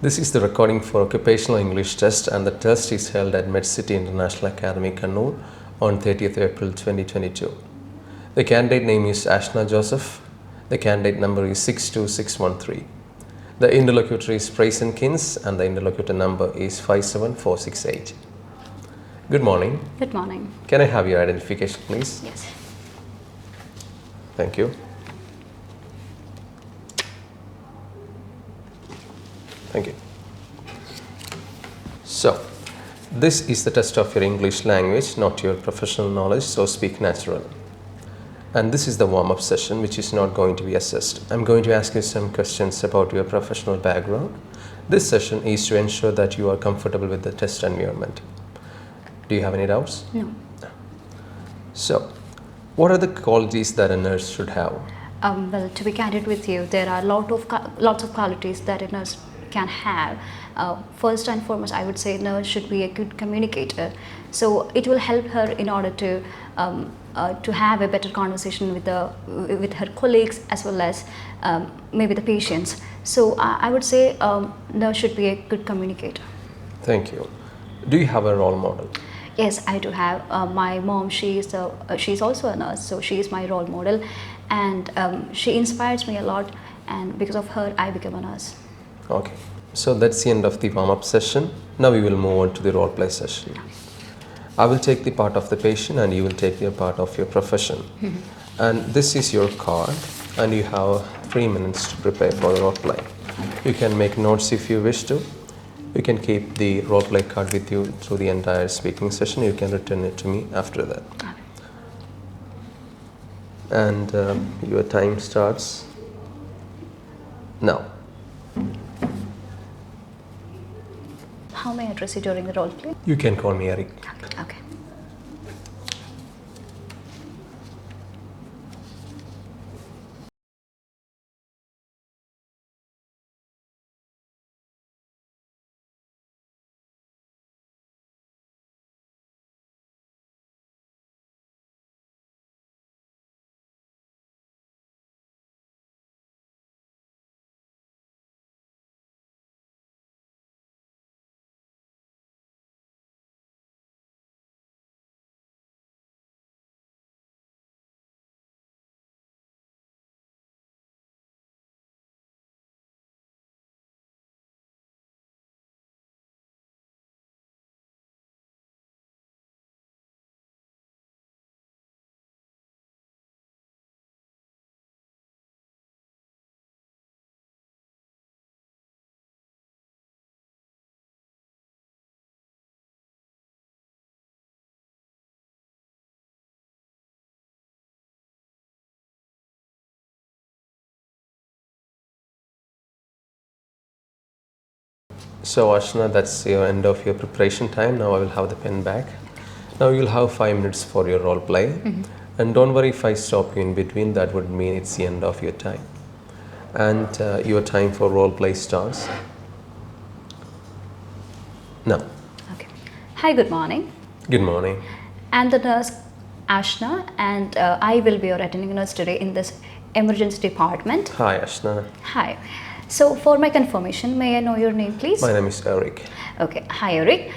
This is the recording for Occupational English Test, and the test is held at Medcity International Academy, Kannur on 30th April 2022. The candidate name is Ashna Joseph. The candidate number is 62613. The interlocutor is Kins, and the interlocutor number is 57468. Good morning. Good morning. Can I have your identification, please? Yes. Thank you. Thank you. So, this is the test of your English language, not your professional knowledge, so speak naturally. And this is the warm-up session, which is not going to be assessed. I'm going to ask you some questions about your professional background. This session is to ensure that you are comfortable with the test environment. Do you have any doubts? No. So, what are the qualities that a nurse should have? Well, to be candid with you, there are lots of qualities that a nurse can have. First and foremost, I would say nurse should be a good communicator. So it will help her in order to have a better conversation with her colleagues as well as maybe the patients. So I would say nurse should be a good communicator. Thank you. Do you have a role model? Yes, I do have. My mom, she's also a nurse, so she is my role model, and she inspires me a lot, and because of her, I became a nurse. Okay, so that's the end of the warm-up session. Now we will move on to the role play session. I will take the part of the patient and you will take the part of your profession. And this is your card, and you have 3 minutes to prepare for the role play. You can make notes if you wish to. You can keep the role play card with you through the entire speaking session. You can return it to me after that. And your time starts now. How may I address you during the role play? You can call me Eric. Okay. So Ashna, that's your end of your preparation time. Now I will have the pen back. Now you'll have 5 minutes for your role play. And don't worry if I stop you in between, that would mean it's the end of your time. And your time for role play starts now. Okay. Hi, good morning. Good morning. I'm the nurse Ashna, and I will be your attending nurse today in this emergency department. Hi Ashna. Hi. So for my confirmation, may I know your name, please? My name is Eric. Okay. Hi, Eric.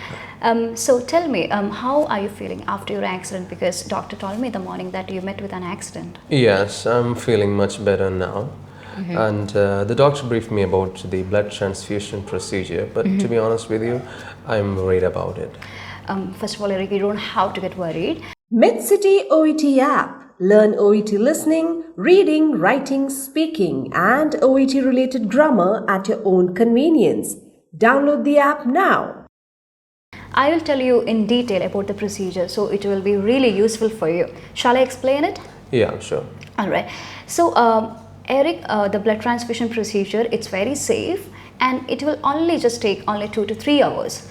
So tell me, how are you feeling after your accident? Because doctor told me in the morning that you met with an accident. Yes, I'm feeling much better now. And the doctor briefed me about the blood transfusion procedure, but to be honest with you, I'm worried about it. First of all, Eric, you don't have to get worried. Medcity OET app. Learn OET listening, reading, writing, speaking, and OET related grammar at your own convenience. Download the app now. I will tell you in detail about the procedure, so it will be really useful for you. Shall I explain it? Yeah, sure. All right. So, Eric, the blood transfusion procedure, it's very safe, and it will only just take only 2 to 3 hours.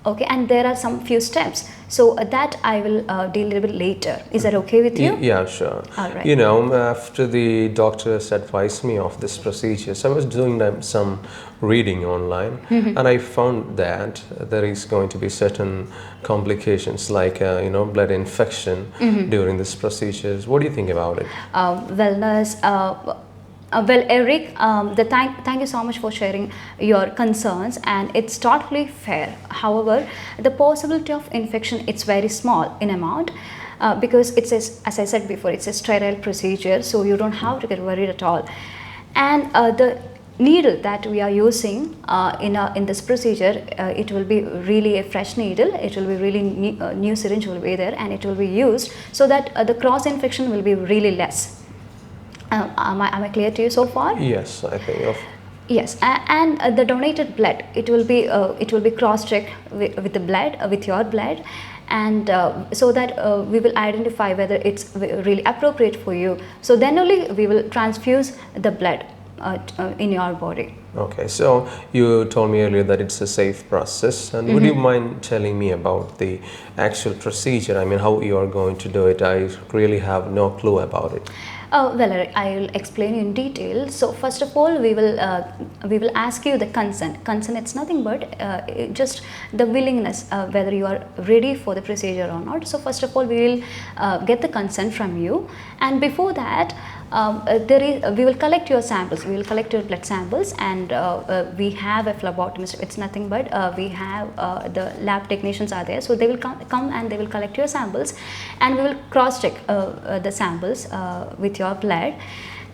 Okay, and there are some few steps. So that I will deal a little bit later. Is that okay with you? Yeah, sure. All right. You know, after the doctors advised me of this procedure, so I was doing some reading online, and I found that there is going to be certain complications like, blood infection during this procedure. What do you think about it? Well, nurse, Well, Eric, thank you so much for sharing your concerns, and it's totally fair. However, the possibility of infection, it's very small in amount, because as I said before, it's a sterile procedure, so you don't have to get worried at all. And the needle that we are using in this procedure, it will be really a fresh needle. It will be really new syringe will be there, and it will be used so that the cross infection will be really less. Am I clear to you so far? Yes, I think of. Yes, and the donated blood, it will be cross-checked with the blood, with your blood, and so that we will identify whether it's really appropriate for you. So then only we will transfuse the blood in your body. Okay, so you told me earlier that it's a safe process, and would you mind telling me about the actual procedure? I mean, how you are going to do it? I really have no clue about it. Well, I will explain in detail. So first of all, we will ask you the consent. Consent, it's nothing but just the willingness, whether you are ready for the procedure or not. So first of all, we will get the consent from you, and before that, we will collect your samples. We will collect your blood samples, and we have a phlebotomist. It's nothing but we have the lab technicians are there, so they will come and they will collect your samples, and we will cross check the samples with your blood,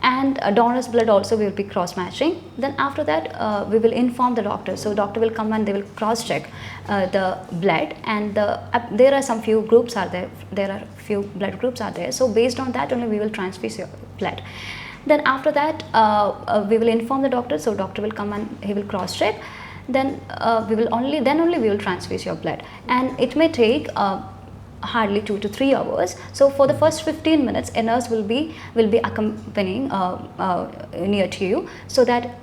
and donor's blood also will be cross matching. Then after that, we will inform the doctor. So doctor will come and they will cross check the blood, and there are some few groups are there. There are few blood groups are there. So based on that only we will transfuse your blood. Then after that, we will inform the doctor. So doctor will come and he will cross check. Then only we will transfuse your blood, and it may take hardly 2 to 3 hours. So for the first 15 minutes, a nurse will be accompanying near to you, so that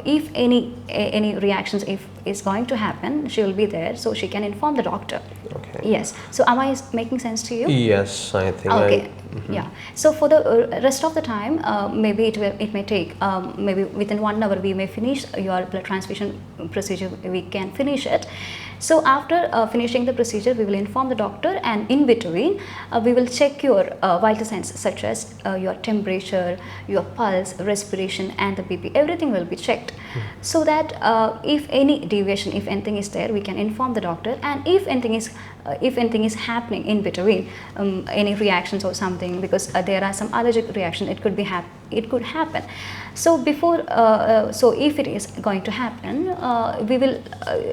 if any reactions if is going to happen, she will be there, so she can inform the doctor. Okay. Yes. So am I making sense to you? Yes, I think. Okay. Yeah. So for the rest of the time, maybe it may take maybe within 1 hour we may finish your blood transfusion procedure. We can finish it. So after finishing the procedure, we will inform the doctor, and in between we will check your vital signs such as your temperature, your pulse, respiration, and the BP. Everything will be checked, so that if any deviation, if anything is there, we can inform the doctor. And if anything is happening in between, any reactions or something, because there are some allergic reaction, it could happen. So before, so if it is going to happen, we will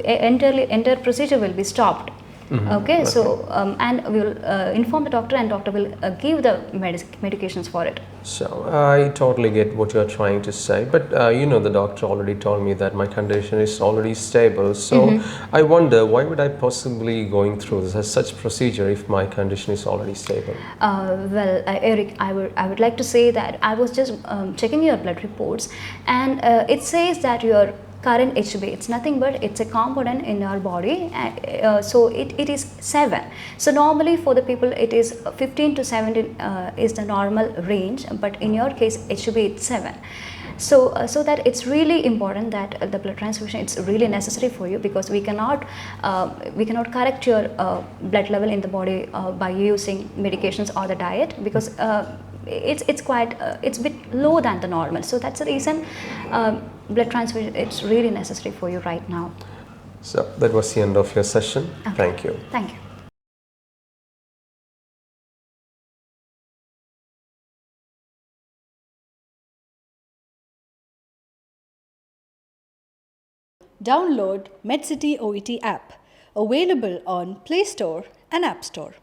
entire procedure will be stopped. Okay. So and we will inform the doctor, and doctor will give the medications for it. So I totally get what you're trying to say, but the doctor already told me that my condition is already stable. So I wonder, why would I possibly going through such procedure if my condition is already stable? Well, Eric, I would like to say that I was just checking your blood reports, and it says that your current HB, it's nothing but it's a component in our body, so it is 7. So normally for the people it is 15 to 17 is the normal range, but in your case HB it's 7. So that it's really important that the blood transfusion, it's really necessary for you, because we cannot correct your blood level in the body by using medications or the diet, because it's quite it's a bit low than the normal. So that's the reason blood transfusion, it's really necessary for you right now. So that was the end of your session. Okay. Thank you. Thank you. Download Medcity OET app, available on Play Store and App Store.